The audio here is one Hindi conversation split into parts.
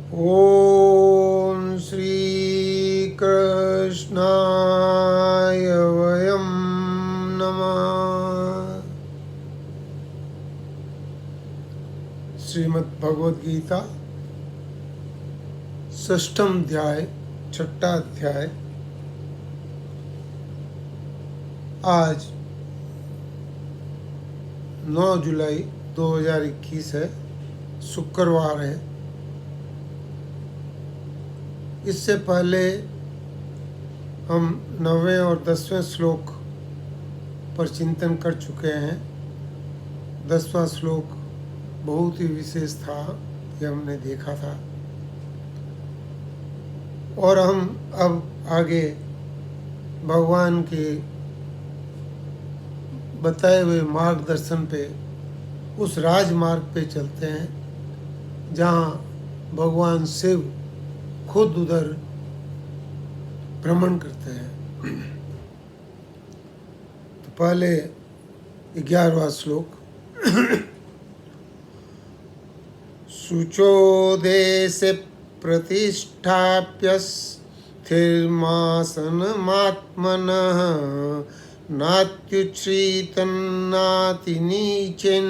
ओम श्री कृष्णाय वयं नमः। श्रीमद् भगवद गीता षष्ठम अध्याय छठा अध्याय। आज 9 जुलाई 2021 है, शुक्रवार है। इससे पहले हम 9वें और 10वें श्लोक पर चिंतन कर चुके हैं। 10वां श्लोक बहुत ही विशेष था, ये हमने देखा था। और हम अब आगे भगवान के बताए हुए मार्गदर्शन पे, उस राजमार्ग पे चलते हैं जहाँ भगवान शिव खुद उधर भ्रमण करते हैं। तो पहले 11वां श्लोक। शुचो देशे प्रतिष्ठाप्य स्थिरमासनमात्मनः नात्युच्छ्रितन्नातिनीचेन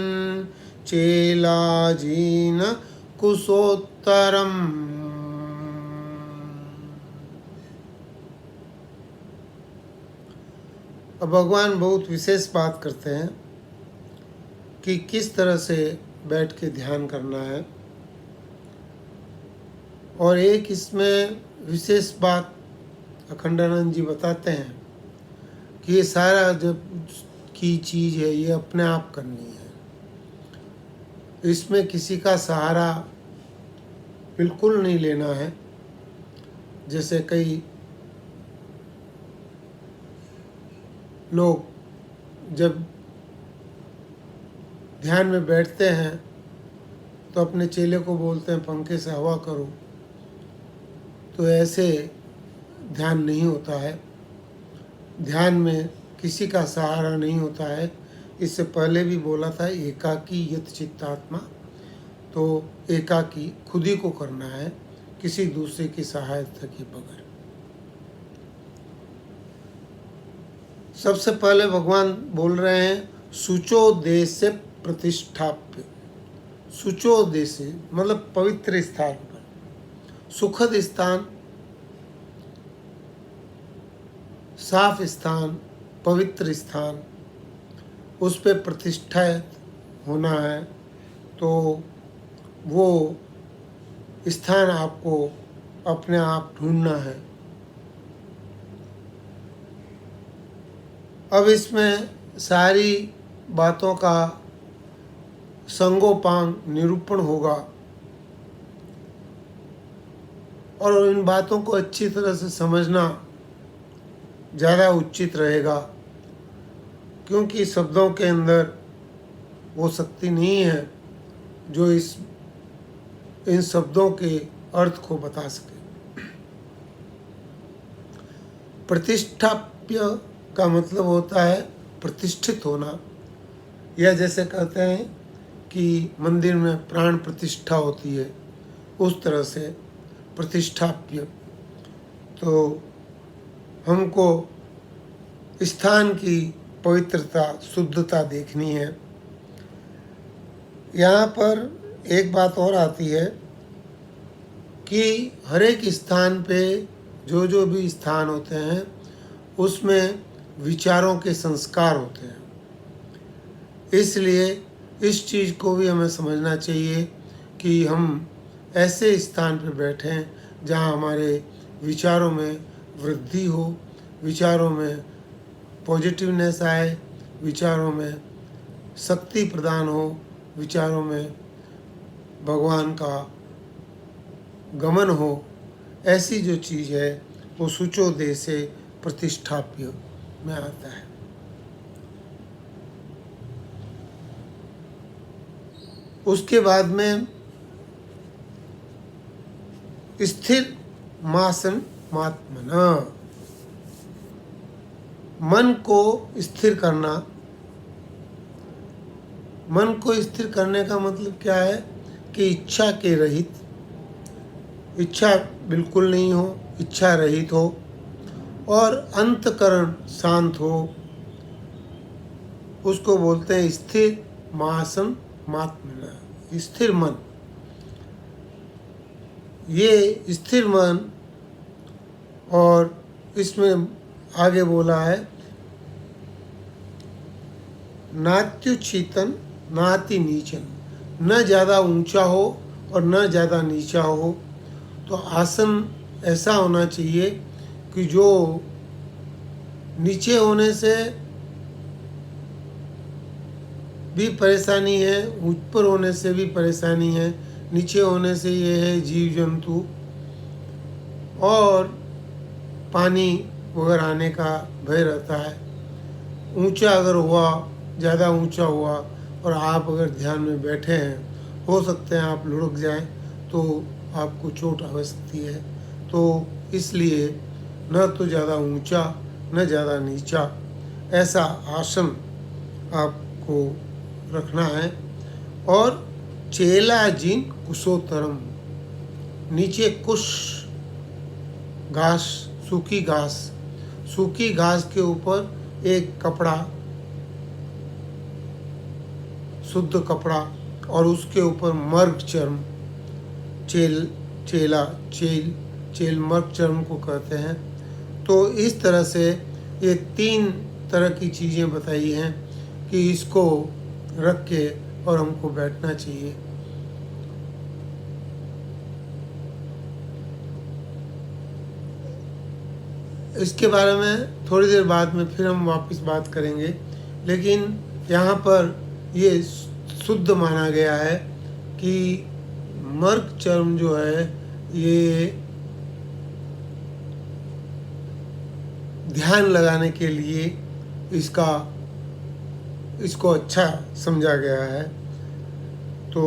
चेलाजीन कुशोत्तरम्। अब भगवान बहुत विशेष बात करते हैं कि किस तरह से बैठ के ध्यान करना है। और एक इसमें विशेष बात अखंडानंद जी बताते हैं कि ये सारा जब की चीज़ है ये अपने आप करनी है, इसमें किसी का सहारा बिल्कुल नहीं लेना है। जैसे कई लोग जब ध्यान में बैठते हैं तो अपने चेले को बोलते हैं पंखे से हवा करो, तो ऐसे ध्यान नहीं होता है। ध्यान में किसी का सहारा नहीं होता है। इससे पहले भी बोला था एकाकी यत चित्तात्मा, तो एकाकी खुद ही को करना है, किसी दूसरे की सहायता के बगैर। सबसे पहले भगवान बोल रहे हैं शुचो देशे प्रतिष्ठाप्य। शुचो देशे मतलब पवित्र स्थान पर, सुखद स्थान, साफ स्थान, पवित्र स्थान, उस पे प्रतिष्ठित होना है। तो वो स्थान आपको अपने आप ढूंढना है। अब इसमें सारी बातों का संगोपांग निरूपण होगा और इन बातों को अच्छी तरह से समझना ज़्यादा उचित रहेगा, क्योंकि शब्दों के अंदर वो शक्ति नहीं है जो इन शब्दों के अर्थ को बता सके। प्रतिष्ठाप्य का मतलब होता है प्रतिष्ठित होना, या जैसे कहते हैं कि मंदिर में प्राण प्रतिष्ठा होती है, उस तरह से प्रतिष्ठाप्य। तो हमको स्थान की पवित्रता, शुद्धता देखनी है। यहाँ पर एक बात और आती है कि हर एक स्थान पे जो जो भी स्थान होते हैं उसमें विचारों के संस्कार होते हैं। इसलिए इस चीज़ को भी हमें समझना चाहिए कि हम ऐसे स्थान पर बैठें जहाँ हमारे विचारों में वृद्धि हो, विचारों में पॉजिटिवनेस आए, विचारों में शक्ति प्रदान हो, विचारों में भगवान का गमन हो। ऐसी जो चीज़ है वो शुचो देशे प्रतिष्ठाप्य में आता है। उसके बाद में स्थिर मासन मात्मना, मन को स्थिर करना। मन को स्थिर करने का मतलब क्या है कि इच्छा के रहित, इच्छा बिल्कुल नहीं हो, इच्छा रहित हो और अंतकरण शांत हो, उसको बोलते हैं स्थिर महासन महात्मना, स्थिर मन। ये स्थिर मन, और इसमें आगे बोला है नात्युच्छितन नाति नीचन, न ज़्यादा ऊंचा हो और न ज़्यादा नीचा हो। तो आसन ऐसा होना चाहिए कि जो नीचे होने से भी परेशानी है, ऊपर होने से भी परेशानी है। नीचे होने से ये है जीव जंतु और पानी वगैरह आने का भय रहता है। ऊंचा अगर हुआ, ज़्यादा ऊंचा हुआ और आप अगर ध्यान में बैठे हैं, हो सकते हैं आप लुढ़क जाएं, तो आपको चोट आ सकती है। तो इसलिए न तो ज़्यादा ऊंचा न ज़्यादा नीचा, ऐसा आसन आपको रखना है। और चेला जिन कुशोत्तरम, नीचे कुश घास, सूखी घास के ऊपर एक कपड़ा, शुद्ध कपड़ा, और उसके ऊपर मर्ग चर्म, चेल मर्ग चर्म को कहते हैं। तो इस तरह से ये 3 तरह की चीज़ें बताई हैं कि इसको रख के और हमको बैठना चाहिए। इसके बारे में थोड़ी देर बाद में फिर हम वापस बात करेंगे, लेकिन यहाँ पर ये शुद्ध माना गया है कि मर्ग चर्म जो है ये ध्यान लगाने के लिए इसको अच्छा समझा गया है। तो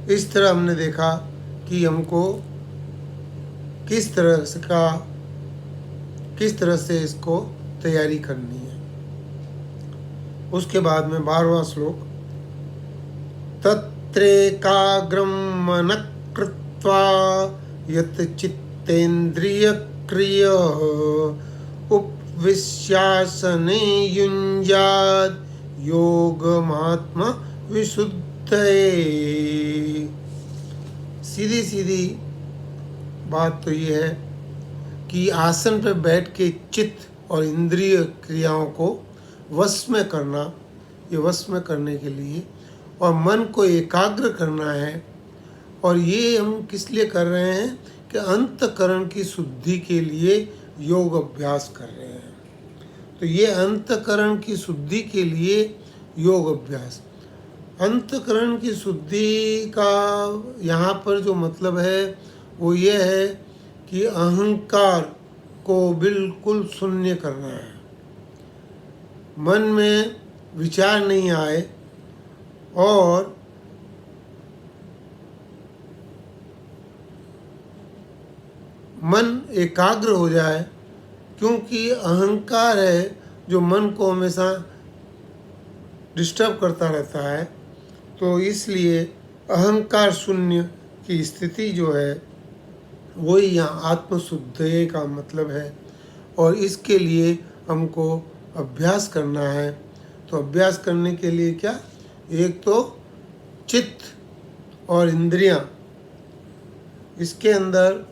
इस तरह हमने देखा कि हमको किस तरह से इसको तैयारी करनी है। उसके बाद में 12वां श्लोक, तत्रेकाग्रम मनः कृत्वा यत् चित्तेन्द्रिय क्रिय उपविश्यासने युञ्जात योगमात्म विशुद्धये। सीधी बात तो ये है कि आसन पर बैठ के चित्त और इंद्रिय क्रियाओं को वश में करना, ये वश में करने के लिए, और मन को एकाग्र करना है। और ये हम किस लिए कर रहे हैं कि अंतकरण की शुद्धि के लिए योग अभ्यास कर रहे हैं। तो ये अंतकरण की शुद्धि के लिए योग अभ्यास, अंतकरण की शुद्धि का यहाँ पर जो मतलब है वो ये है कि अहंकार को बिल्कुल शून्य करना है, मन में विचार नहीं आए और मन एकाग्र हो जाए। क्योंकि अहंकार है जो मन को हमेशा डिस्टर्ब करता रहता है। तो इसलिए अहंकार शून्य की स्थिति जो है वही यहाँ आत्मशुद्धि का मतलब है। और इसके लिए हमको अभ्यास करना है। तो अभ्यास करने के लिए क्या, एक तो चित्त और इंद्रियां, इसके अंदर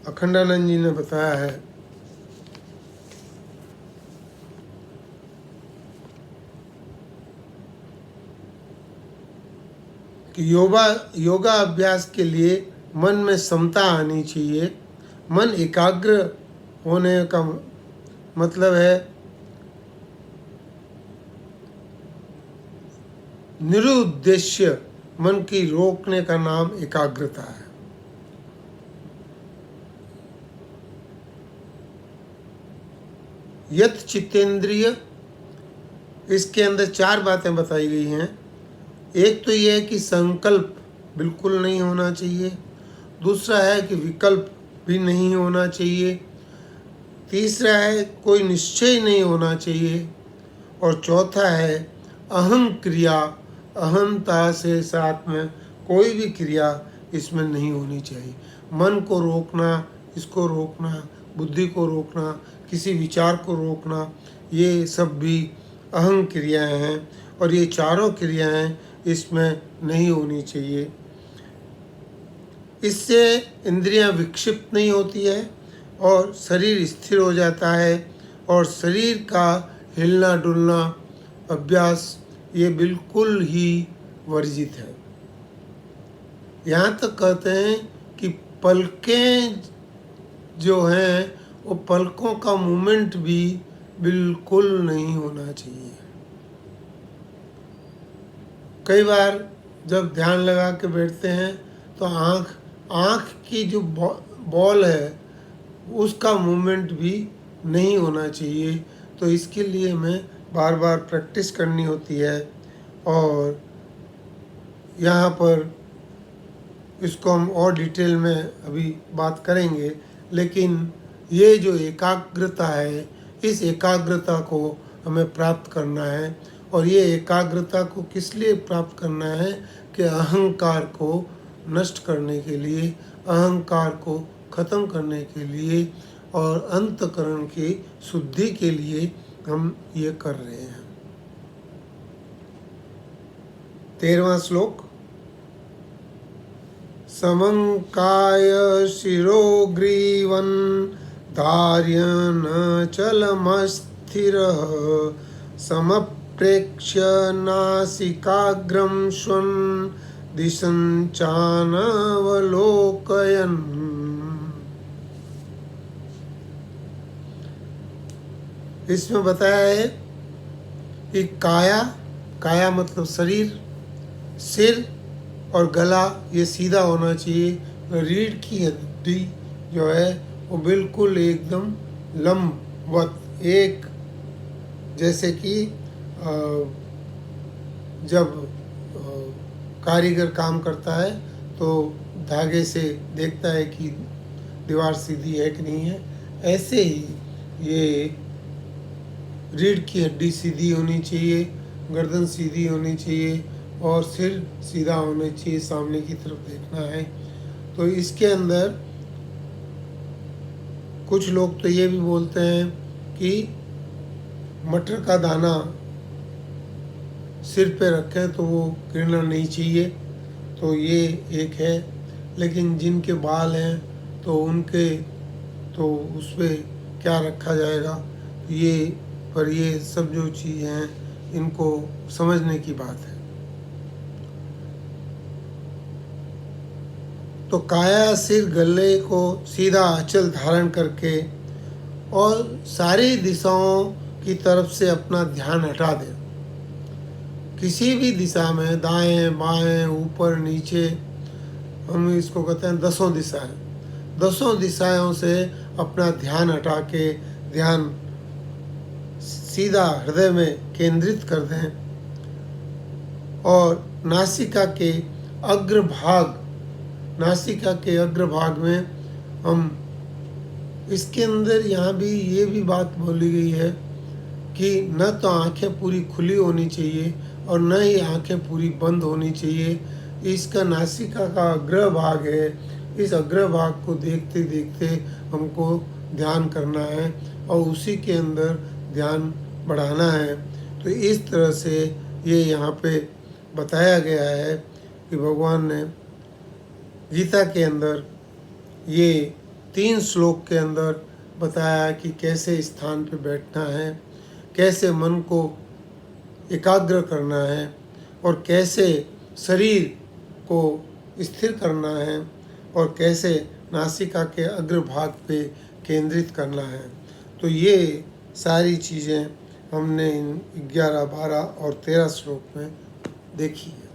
अखंडानंद जी ने बताया है कि योगा अभ्यास के लिए मन में समता आनी चाहिए। मन एकाग्र होने का मतलब है निरुद्देश्य मन की रोकने का नाम एकाग्रता है। यत चित्तेंद्रिय, इसके अंदर 4 बातें बताई गई हैं। एक तो यह है कि संकल्प बिल्कुल नहीं होना चाहिए, दूसरा है कि विकल्प भी नहीं होना चाहिए, तीसरा है कोई निश्चय नहीं होना चाहिए, और चौथा है अहम क्रिया, अहमता से साथ में कोई भी क्रिया इसमें नहीं होनी चाहिए। मन को रोकना, इसको रोकना, बुद्धि को रोकना, किसी विचार को रोकना, ये सब भी अहम क्रियाएं हैं और ये चारों क्रियाएं इसमें नहीं होनी चाहिए। इससे इंद्रियां विक्षिप्त नहीं होती है और शरीर स्थिर हो जाता है और शरीर का हिलना डुलना अभ्यास ये बिल्कुल ही वर्जित है। यहाँ तक कहते हैं कि पलकें जो हैं वो पलकों का मूवमेंट भी बिल्कुल नहीं होना चाहिए। कई बार जब ध्यान लगा के बैठते हैं तो आँख की जो बॉल है उसका मूवमेंट भी नहीं होना चाहिए। तो इसके लिए हमें बार बार प्रैक्टिस करनी होती है और यहाँ पर इसको हम और डिटेल में अभी बात करेंगे। लेकिन ये जो एकाग्रता है, इस एकाग्रता को हमें प्राप्त करना है और ये एकाग्रता को किस लिए प्राप्त करना है कि अहंकार को नष्ट करने के लिए, अहंकार को ख़त्म करने के लिए और अंतःकरण की शुद्धि के लिए हम ये कर रहे हैं। 13वां श्लोक। समं काय शिरो ग्रीवन् धार्यन् चलमस्थिरः समप्रेक्ष्य नासिकाग्रं स्वं दिशं चानवलोकयन्। इसमें बताया है कि काया मतलब शरीर, सिर और गला ये सीधा होना चाहिए। रीढ़ की हड्डी जो है वो बिल्कुल एकदम लंबवत, एक जैसे कि जब कारीगर काम करता है तो धागे से देखता है कि दीवार सीधी है कि नहीं है, ऐसे ही ये रीढ़ की हड्डी सीधी होनी चाहिए, गर्दन सीधी होनी चाहिए और सिर सीधा होना चाहिए, सामने की तरफ देखना है। तो इसके अंदर कुछ लोग तो ये भी बोलते हैं कि मटर का दाना सिर पे रखें तो वो गिरना नहीं चाहिए, तो ये एक है। लेकिन जिनके बाल हैं तो उनके तो उस पर क्या रखा जाएगा, ये सब जो चीज़ें हैं इनको समझने की बात है। तो काया सिर गले को सीधा अचल धारण करके और सारी दिशाओं की तरफ से अपना ध्यान हटा दें। किसी भी दिशा में, दाएं बाएं ऊपर नीचे, हम इसको कहते हैं 10 दिशाएं, 10 दिशाओं से अपना ध्यान हटा के ध्यान सीधा हृदय में केंद्रित कर दें और नासिका के अग्रभाग में हम इसके अंदर यहाँ भी ये भी बात बोली गई है कि न तो आंखें पूरी खुली होनी चाहिए और न ही आंखें पूरी बंद होनी चाहिए। इसका नासिका का अग्रभाग है, इस अग्रभाग को देखते देखते हमको ध्यान करना है और उसी के अंदर ध्यान बढ़ाना है। तो इस तरह से ये यहाँ पे बताया गया है कि भगवान ने गीता के अंदर ये 3 श्लोक के अंदर बताया कि कैसे स्थान पे बैठना है, कैसे मन को एकाग्र करना है और कैसे शरीर को स्थिर करना है और कैसे नासिका के अग्रभाग पे केंद्रित करना है। तो ये सारी चीज़ें हमने इन 11, 12 और 13 श्लोक में देखी है।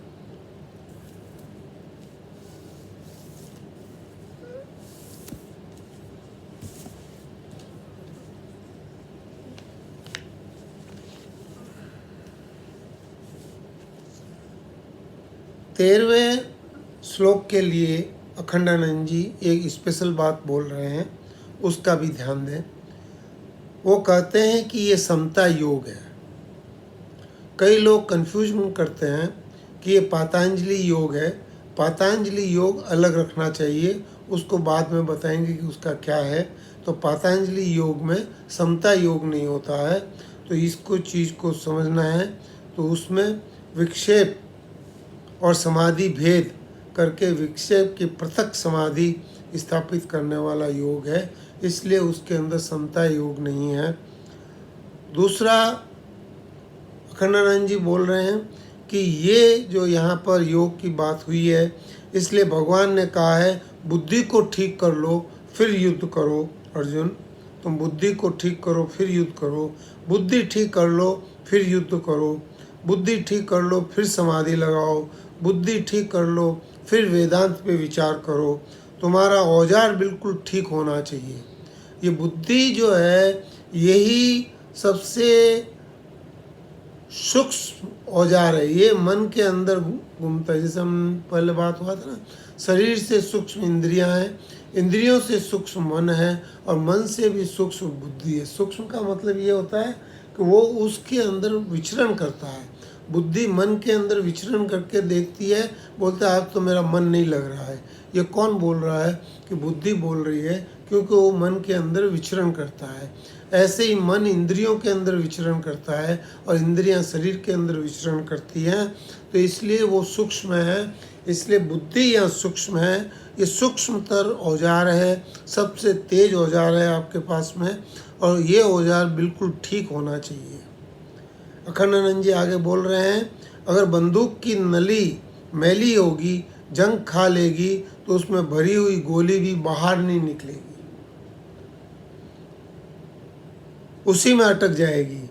तेरहवें श्लोक के लिए अखंडानंद जी एक स्पेशल बात बोल रहे हैं, उसका भी ध्यान दें। वो कहते हैं कि ये समता योग है। कई लोग कन्फ्यूजन करते हैं कि ये पातंजलि योग है। पातंजलि योग अलग रखना चाहिए, उसको बाद में बताएंगे कि उसका क्या है। तो पातंजलि योग में समता योग नहीं होता है, तो इसको चीज़ को समझना है। तो उसमें विक्षेप और समाधि भेद करके विक्षेप की पृथक समाधि स्थापित करने वाला योग है, इसलिए उसके अंदर समता योग नहीं है। दूसरा, अखंडानंद जी बोल रहे हैं कि ये जो यहाँ पर योग की बात हुई है, इसलिए भगवान ने कहा है बुद्धि को ठीक कर लो फिर युद्ध करो। अर्जुन, तुम बुद्धि को ठीक करो फिर युद्ध करो, बुद्धि ठीक कर लो फिर युद्ध करो, बुद्धि ठीक कर लो फिर समाधि लगाओ, बुद्धि ठीक कर लो फिर वेदांत पे विचार करो। तुम्हारा औजार बिल्कुल ठीक होना चाहिए। ये बुद्धि जो है यही सबसे सूक्ष्म औजार है, ये मन के अंदर घूमता है। जैसे हम पहले बात हुआ था ना, शरीर से सूक्ष्म इंद्रियां हैं, इंद्रियों से सूक्ष्म मन है और मन से भी सूक्ष्म बुद्धि है। सूक्ष्म का मतलब ये होता है कि वो उसके अंदर विचरण करता है। बुद्धि मन के अंदर विचरण करके देखती है, बोलता है आज तो मेरा मन नहीं लग रहा है। ये कौन बोल रहा है? कि बुद्धि बोल रही है, क्योंकि वो मन के अंदर विचरण करता है। ऐसे ही मन इंद्रियों के अंदर विचरण करता है और इंद्रियां शरीर के अंदर विचरण करती हैं, तो इसलिए वो सूक्ष्म है। इसलिए बुद्धि यहाँ सूक्ष्म है, ये सूक्ष्मतर औजार है, सबसे तेज औजार है आपके पास में, और ये औजार बिल्कुल ठीक होना चाहिए। अखंडानंद जी आगे बोल रहे हैं, अगर बंदूक की नली मैली होगी, जंग खा लेगी, तो उसमें भरी हुई गोली भी बाहर नहीं निकलेगी, उसी में अटक जाएगी।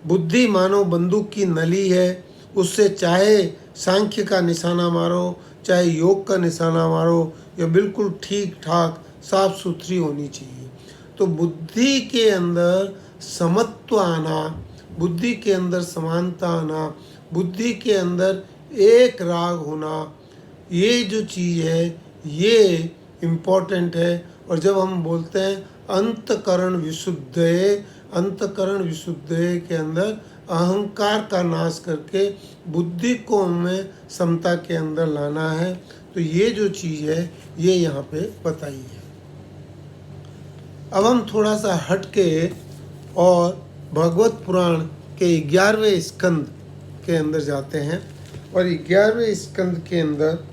बुद्धि मानो बंदूक की नली है, उससे चाहे सांख्य का निशाना मारो, चाहे योग का निशाना मारो, यह बिल्कुल ठीक ठाक साफ सुथरी होनी चाहिए। तो बुद्धि के अंदर समत्व आना, बुद्धि के अंदर समानता आना, बुद्धि के अंदर एक राग होना, ये जो चीज़ है ये इम्पोर्टेंट है। और जब हम बोलते हैं अंतकरण विशुद्ध है, अंतकरण विशुद्ध है के अंदर अहंकार का नाश करके बुद्धि को हमें समता के अंदर लाना है। तो ये जो चीज़ है ये यहाँ पे बताई है। अब हम थोड़ा सा हट के और भगवत पुराण के 11वें स्कंद के अंदर जाते हैं, और 11वें स्कंद के अंदर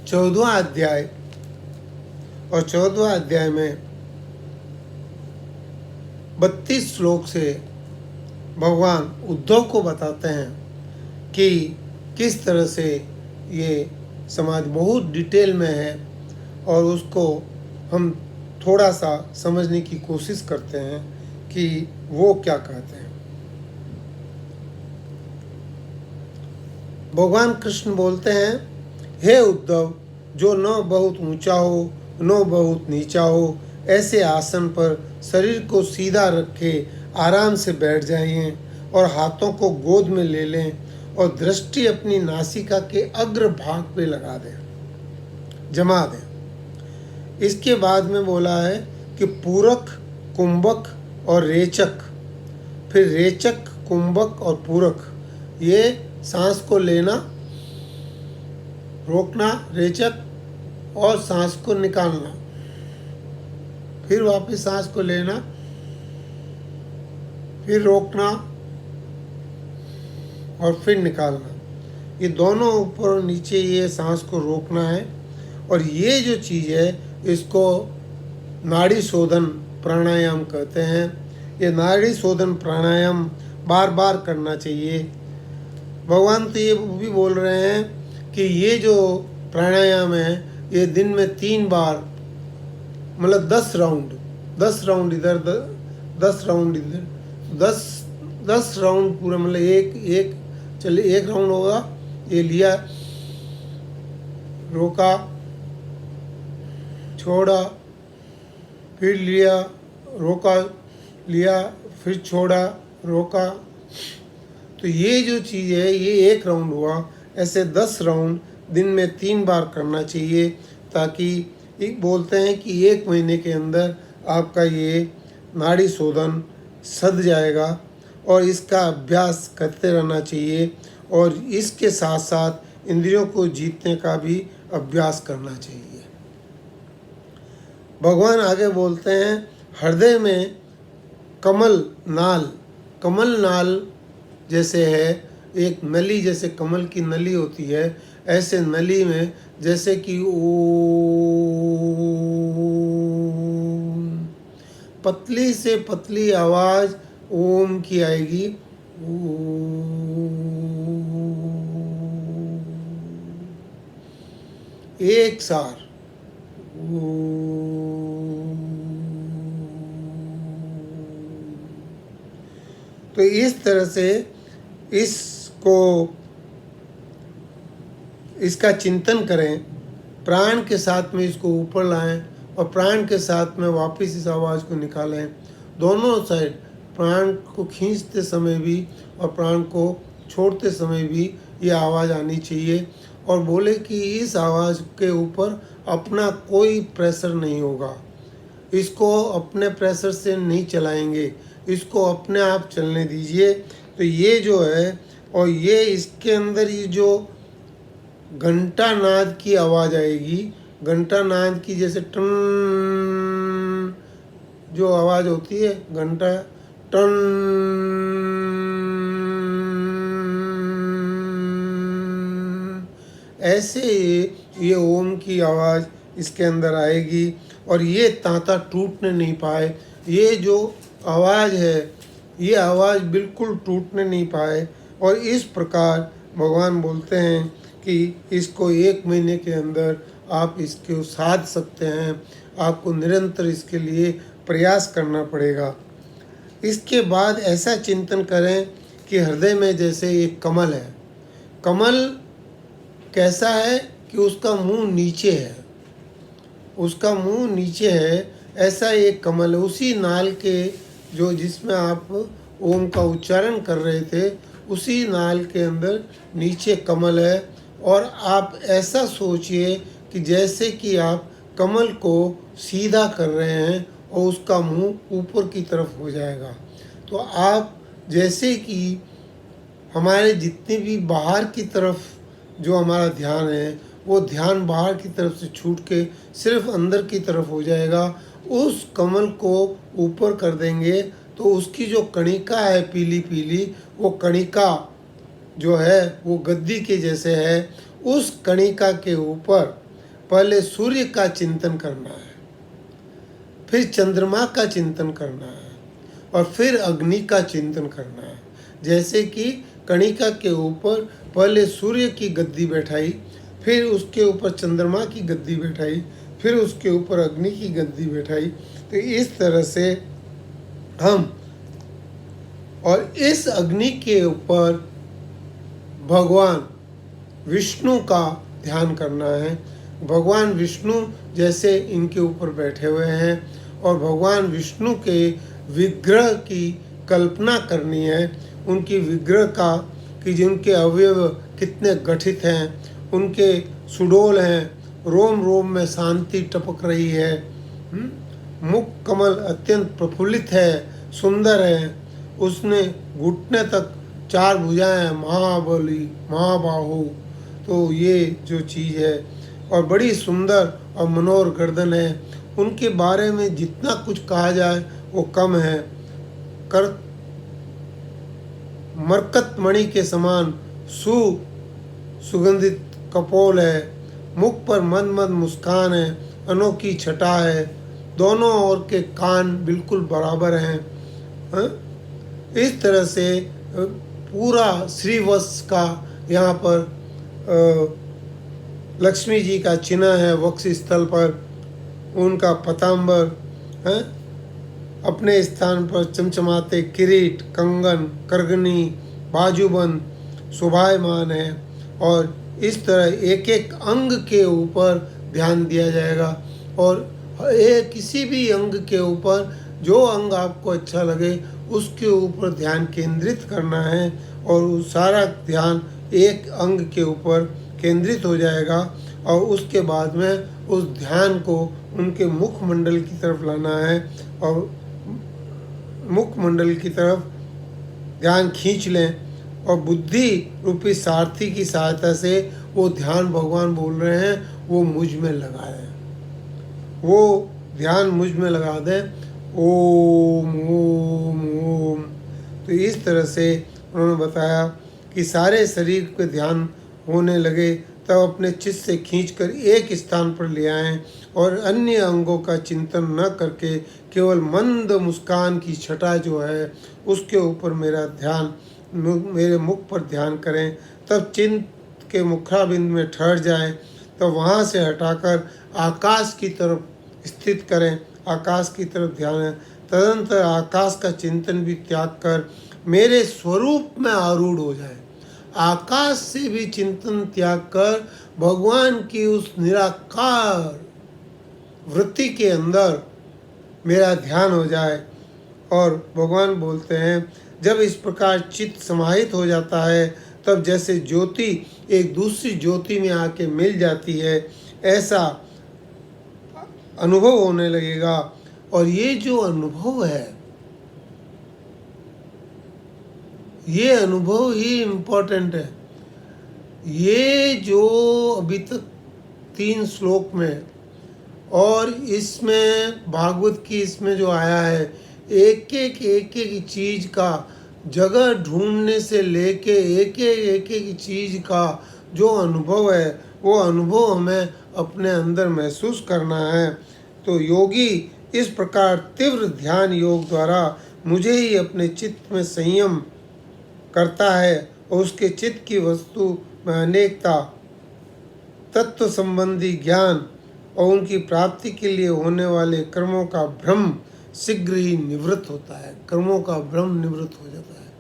चौदहवां अध्याय, और 14वां अध्याय में 32 श्लोक से भगवान उद्धव को बताते हैं कि किस तरह से ये समाज बहुत डिटेल में है, और उसको हम थोड़ा सा समझने की कोशिश करते हैं कि वो क्या कहते हैं। भगवान कृष्ण बोलते हैं, हे उद्धव, जो न बहुत ऊंचा हो न बहुत नीचा हो, ऐसे आसन पर शरीर को सीधा रखे आराम से बैठ जाइए और हाथों को गोद में ले लें और दृष्टि अपनी नासिका के अग्र भाग पे लगा दें, जमा दें। इसके बाद में बोला है कि पूरक, कुंभक और रेचक, फिर रेचक, कुंभक और पूरक, ये सांस को लेना, रोकना, रेचक, और सांस को निकालना, फिर वापस सांस को लेना, फिर रोकना और फिर निकालना। ये दोनों ऊपर और नीचे ये सांस को रोकना है। और ये जो चीज़ है इसको नाड़ी शोधन प्राणायाम कहते हैं। ये नाड़ी शोधन प्राणायाम बार बार करना चाहिए। भगवान तो ये भी बोल रहे हैं कि ये जो प्राणायाम है ये दिन में 3 बार, मतलब 10 राउंड इधर, 10 राउंड इधर, 10 राउंड पूरा, मतलब एक चलिए 1 राउंड होगा, ये लिया, रोका, छोड़ा, फिर लिया, रोका, लिया, फिर छोड़ा, रोका। तो ये जो चीज़ है ये 1 राउंड हुआ। ऐसे 10 राउंड दिन में 3 बार करना चाहिए, ताकि एक बोलते हैं कि 1 महीने के अंदर आपका ये नाड़ी शोधन सध जाएगा। और इसका अभ्यास करते रहना चाहिए, और इसके साथ साथ इंद्रियों को जीतने का भी अभ्यास करना चाहिए। भगवान आगे बोलते हैं, हृदय में कमल नाल जैसे है, एक नली जैसे कमल की नली होती है, ऐसे नली में जैसे कि ओम, पतली से पतली आवाज ओम की आएगी। एक सार तो इस तरह से इसका चिंतन करें, प्राण के साथ में इसको ऊपर लाएं और प्राण के साथ में वापस इस आवाज़ को निकालें। दोनों साइड, प्राण को खींचते समय भी और प्राण को छोड़ते समय भी ये आवाज़ आनी चाहिए। और बोले कि इस आवाज़ के ऊपर अपना कोई प्रेशर नहीं होगा, इसको अपने प्रेशर से नहीं चलाएंगे, इसको अपने आप चलने दीजिए। तो ये जो है, और ये इसके अंदर ये जो घंटा नाद की आवाज़ आएगी, घंटा नाद की जैसे टन जो आवाज़ होती है, घंटा टन, ऐसे ये ओम की आवाज़ इसके अंदर आएगी। और ये तांता टूटने नहीं पाए, ये जो आवाज़ है ये आवाज़ बिल्कुल टूटने नहीं पाए। और इस प्रकार भगवान बोलते हैं कि इसको 1 महीने के अंदर आप इसको साध सकते हैं। आपको निरंतर इसके लिए प्रयास करना पड़ेगा। इसके बाद ऐसा चिंतन करें कि हृदय में जैसे एक कमल है। कमल कैसा है कि उसका मुंह नीचे है, उसका मुंह नीचे है, ऐसा एक कमल है। उसी नाल के जो जिसमें आप ओम का उच्चारण कर रहे थे, उसी नाल के अंदर नीचे कमल है। और आप ऐसा सोचिए कि जैसे कि आप कमल को सीधा कर रहे हैं और उसका मुंह ऊपर की तरफ हो जाएगा। तो आप जैसे कि हमारे जितने भी बाहर की तरफ जो हमारा ध्यान है, वो ध्यान बाहर की तरफ से छूट के सिर्फ अंदर की तरफ हो जाएगा। उस कमल को ऊपर कर देंगे तो उसकी जो कणिका है पीली पीली, वो कणिका जो है वो गद्दी के जैसे है। उस कणिका के ऊपर पहले सूर्य का चिंतन करना है, फिर चंद्रमा का चिंतन करना है, और फिर अग्नि का चिंतन करना है। जैसे कि कणिका के ऊपर पहले सूर्य की गद्दी बैठाई, फिर उसके ऊपर चंद्रमा की गद्दी बैठाई, फिर उसके ऊपर अग्नि की गद्दी बैठाई। तो इस तरह से हम, और इस अग्नि के ऊपर भगवान विष्णु का ध्यान करना है। भगवान विष्णु जैसे इनके ऊपर बैठे हुए हैं, और भगवान विष्णु के विग्रह की कल्पना करनी है। उनकी विग्रह का कि जिनके अवयव कितने गठित हैं, उनके सुडोल हैं, रोम रोम में शांति टपक रही है, मुख कमल अत्यंत प्रफुल्लित है, सुंदर है, उसने घुटने तक 4 भुजाएं, महाबली महाबाहु। तो ये जो चीज़ है, और बड़ी सुंदर और मनोहर गर्दन है। उनके बारे में जितना कुछ कहा जाए वो कम है। मरकत मणि के समान सुगंधित कपोल है, मुख पर मंद मंद मुस्कान है, अनोखी छटा है, दोनों ओर के कान बिल्कुल बराबर हैं। इस तरह से पूरा श्रीवत्स का यहाँ पर लक्ष्मी जी का चिन्ह है वक्ष स्थल पर, उनका पतांबर है, अपने स्थान पर चमचमाते किरीट, कंगन, करगनी, बाजूबंद शोभायमान है। और इस तरह एक एक अंग के ऊपर ध्यान दिया जाएगा, और किसी भी अंग के ऊपर जो अंग आपको अच्छा लगे उसके ऊपर ध्यान केंद्रित करना है, और सारा ध्यान एक अंग के ऊपर केंद्रित हो जाएगा और उसके बाद में उस ध्यान को उनके मुखमंडल की तरफ लाना है और मुखमंडल की तरफ ध्यान खींच लें और बुद्धि रूपी सारथी की सहायता से वो ध्यान भगवान बोल रहे हैं वो मुझ में लगाएं, वो ध्यान मुझ में लगा दें। ओम ओम ओम। तो इस तरह से उन्होंने बताया कि सारे शरीर पे ध्यान होने लगे तब अपने चित्त से खींचकर एक स्थान पर ले आएं और अन्य अंगों का चिंतन न करके केवल मंद मुस्कान की छटा जो है उसके ऊपर मेरे मुख पर ध्यान करें। तब चित्त के मुखाबिंद में ठहर जाएं, तो वहाँ से हटाकर आकाश की तरफ स्थित करें, आकाश की तरफ ध्यान है। तदंतर आकाश का चिंतन भी त्याग कर मेरे स्वरूप में आरूढ़ हो जाए। आकाश से भी चिंतन त्याग कर भगवान की उस निराकार वृत्ति के अंदर मेरा ध्यान हो जाए। और भगवान बोलते हैं जब इस प्रकार चित्त समाहित हो जाता है तब जैसे ज्योति एक दूसरी ज्योति में आके मिल जाती है ऐसा अनुभव होने लगेगा। और ये जो अनुभव है ये अनुभव ही इम्पोर्टेंट है। ये जो अभी तक 3 श्लोक में और इसमें भागवत की इसमें जो आया है एक एक चीज़ का जगह ढूंढने से लेके एक एक चीज़ का जो अनुभव है वो अनुभव हमें अपने अंदर महसूस करना है। तो योगी इस प्रकार तीव्र ध्यान योग द्वारा मुझे ही अपने चित्त में संयम करता है और उसके चित्त की वस्तु में अनेकता तत्व संबंधी ज्ञान और उनकी प्राप्ति के लिए होने वाले कर्मों का भ्रम शीघ्र ही निवृत्त होता है। कर्मों का भ्रम निवृत्त हो जाता है,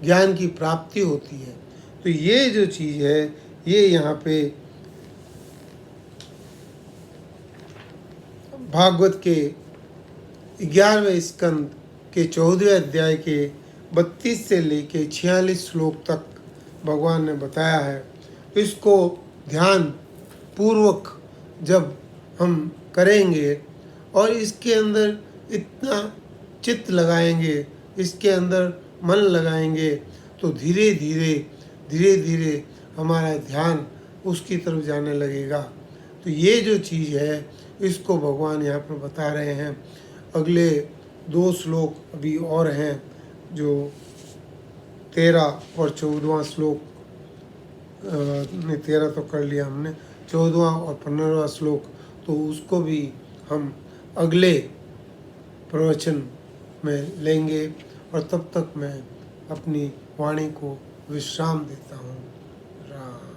ज्ञान की प्राप्ति होती है। तो ये जो चीज़ है ये यहाँ पे भागवत के 11वें स्कंद के 14वें अध्याय के 32 से लेके 46 श्लोक तक भगवान ने बताया है। इसको ध्यान पूर्वक जब हम करेंगे और इसके अंदर इतना चित्त लगाएंगे, इसके अंदर मन लगाएंगे तो धीरे धीरे हमारा ध्यान उसकी तरफ जाने लगेगा। तो ये जो चीज़ है इसको भगवान यहाँ पर बता रहे हैं। अगले 2 श्लोक अभी और हैं जो 13 और 14वां श्लोक ने 13 तो कर लिया हमने, 14वां और 15वां श्लोक तो उसको भी हम अगले प्रवचन में लेंगे। और तब तक मैं अपनी वाणी को विश्राम देता हूँ। राम।